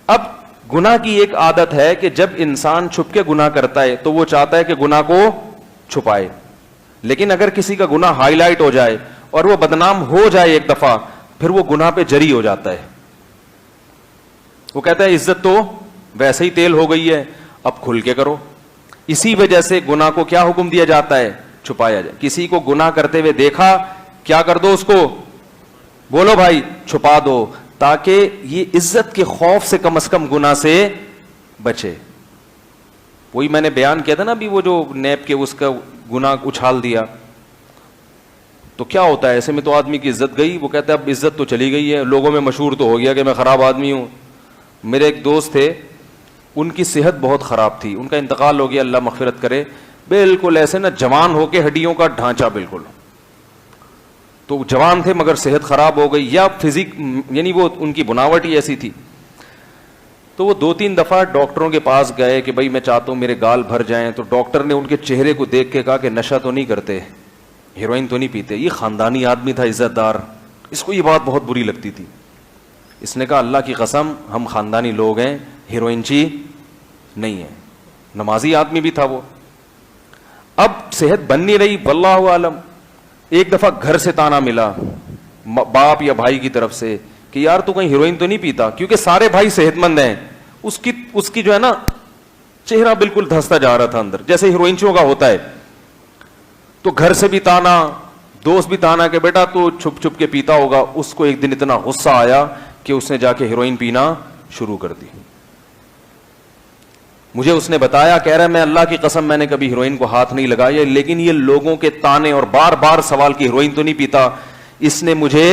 اب گناہ کی ایک عادت ہے کہ جب انسان چھپ کے گناہ کرتا ہے تو وہ چاہتا ہے کہ گناہ کو چھپائے، لیکن اگر کسی کا گناہ ہائی لائٹ ہو جائے اور وہ بدنام ہو جائے ایک دفعہ، پھر وہ گناہ پہ جری ہو جاتا ہے. وہ کہتا ہے عزت تو ویسے ہی تیل ہو گئی ہے، اب کھل کے کرو. اسی وجہ سے گناہ کو کیا حکم دیا جاتا ہے؟ چھپایا جائے. کسی کو گناہ کرتے ہوئے دیکھا، کیا کر دو اس کو؟ بولو بھائی، چھپا دو، تاکہ یہ عزت کے خوف سے کم از کم گناہ سے بچے. وہی میں نے بیان کیا تھا نا ابھی، وہ جو نیب کے اس کا گناہ اچھال دیا، تو کیا ہوتا ہے ایسے میں؟ تو آدمی کی عزت گئی. وہ کہتا ہے اب عزت تو چلی گئی ہے، لوگوں میں مشہور تو ہو گیا کہ میں خراب آدمی ہوں. میرے ایک دوست تھے، ان کی صحت بہت خراب تھی، ان کا انتقال ہو گیا، اللہ مغفرت کرے. بالکل ایسے نا جوان ہو کے ہڈیوں کا ڈھانچہ بالکل، تو جوان تھے مگر صحت خراب ہو گئی، یا فزیک یعنی وہ ان کی بناوٹ ہی ایسی تھی. تو وہ 2-3 دفعہ ڈاکٹروں کے پاس گئے کہ بھائی میں چاہتا ہوں میرے گال بھر جائیں. تو ڈاکٹر نے ان کے چہرے کو دیکھ کے کہا کہ نشہ تو نہیں کرتے، ہیروئن تو نہیں پیتے. یہ خاندانی آدمی تھا، عزت دار، اس کو یہ بات بہت بری لگتی تھی. اس نے کہا اللہ کی قسم ہم خاندانی لوگ ہیں، ہیروئن چی نہیں ہے. نمازی آدمی بھی تھا وہ. اب صحت بن نہیں رہی، واللہ عالم. ایک دفعہ گھر سے تانا ملا باپ یا بھائی کی طرف سے کہ یار تو کہیں ہیروئن تو نہیں پیتا، کیونکہ سارے بھائی صحت مند ہیں. اس کی جو ہے نا چہرہ بالکل دھستا جا رہا تھا اندر، جیسے ہیروئنچوں کا ہوتا ہے. تو گھر سے بھی تانا، دوست بھی تانا کہ بیٹا تو چھپ چھپ کے پیتا ہوگا. اس کو ایک دن اتنا غصہ آیا کہ اس نے جا کے ہیروئن پینا شروع کر دی. مجھے اس نے بتایا، کہہ رہا ہے میں اللہ کی قسم میں نے کبھی ہیروئن کو ہاتھ نہیں لگایا، لیکن یہ لوگوں کے تانے اور بار بار سوال کی ہیروئن تو نہیں پیتا، اس نے مجھے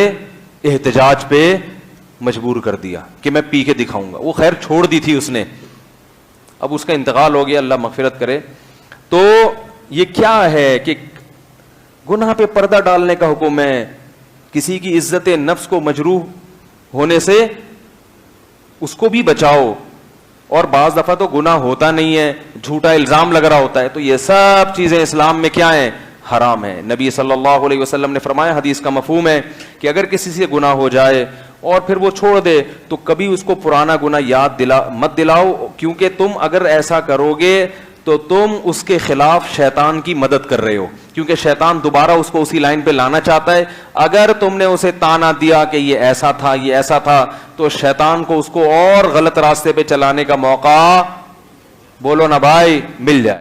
احتجاج پہ مجبور کر دیا کہ میں پی کے دکھاؤں گا. وہ خیر چھوڑ دی تھی اس نے، اب اس کا انتقال ہو گیا، اللہ مغفرت کرے. تو یہ کیا ہے کہ گناہ پہ پردہ ڈالنے کا حکم ہے. کسی کی عزت نفس کو مجروح ہونے سے اس کو بھی بچاؤ. اور بعض دفعہ تو گناہ ہوتا نہیں ہے، جھوٹا الزام لگ رہا ہوتا ہے، تو یہ سب چیزیں اسلام میں کیا ہیں؟ حرام ہے. نبی صلی اللہ علیہ وسلم نے فرمایا، حدیث کا مفہوم ہے کہ اگر کسی سے گناہ ہو جائے اور پھر وہ چھوڑ دے تو کبھی اس کو پرانا گناہ یاد مت دلاؤ، کیونکہ تم اگر ایسا کرو گے تو تم اس کے خلاف شیطان کی مدد کر رہے ہو، کیونکہ شیطان دوبارہ اس کو اسی لائن پہ لانا چاہتا ہے. اگر تم نے اسے تانا دیا کہ یہ ایسا تھا یہ ایسا تھا، تو شیطان کو اس کو اور غلط راستے پہ چلانے کا موقع، بولو نا بھائی، مل جائے.